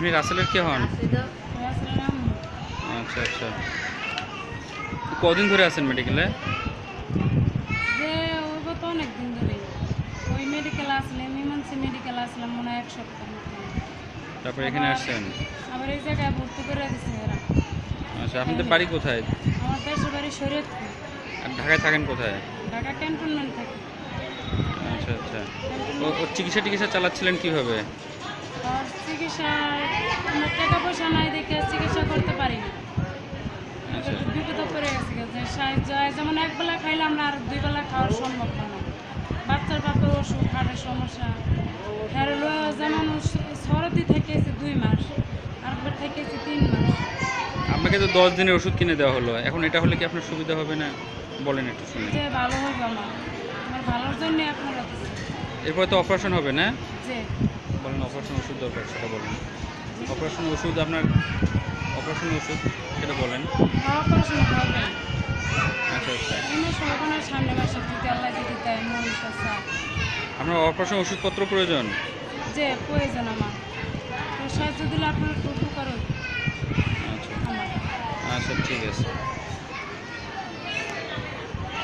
আপনি রাসেলের কে হন? রাসেলের আম্মু। আচ্ছা আচ্ছা, কদিন ধরে আছেন মেডিকেলে? যে ওই তো অনেক দিন ধরে ওই মেডিকেল আসলে মীমাংসী মেডিকেল আসলাম মনে হয় 1 সপ্তাহ মতো। তারপর এখানে আসছেন? আবার এই জায়গায় ভর্তি করে দিচ্ছে এরা। আচ্ছা, আপনাদের বাড়ি কোথায়? আমার দেশের বাড়ি শরীয়তপুর। আর ঢাকায় থাকেন কোথায়? ঢাকা ক্যান্টনমেন্ট থেকে। আচ্ছা আচ্ছা, ও চিকিৎসা চালাচ্ছিলেন কিভাবে? আর চিকিৎসা আমার টাকা পয়সা নাই দেখে চিকিৎসা করতে পারি না। আচ্ছা একটু বিপদ পড়ে গেছে যে সাহায্য যেমন একবেলা খাইলে আমরা আর 2 বেলা খাওয়ার সম্ভব না। বাচ্চার বাপের অসুখ, হাড়ের সমস্যা, হ্যারলো যেমন সর্দি থেকেছে 2 মাস, আরেকবার থেকেছে 3 মাস। আপনাকে তো 10 দিনের ওষুধ কিনে দেওয়া হলো, এখন এটা হলে কি আপনার সুবিধা হবে না? বলেন একটু শুনি। যে ভালো হবে আমার ভালোর জন্যই আপনারা দিচ্ছেন। এরপরে তো অপারেশন হবে না? যে বলেন অপারেশন ওষুধ দরকার, সেটা বলেন। অপারেশন ওষুধ আপনার, অপারেশন ওষুধ সেটা বলেন। অপারেশন হবে না। আচ্ছা আচ্ছা, এমনি সবার সামনে মাসে যদি আল্লাহ যদি দেয় মন চায় আপনার অপারেশন ওষুধপত্র প্রয়োজন? যে প্রয়োজন আমার, তো সাহায্য দিলে আপনার খুব উপকার হবে আচ্ছা আমার। আচ্ছা, ঠিক আছে।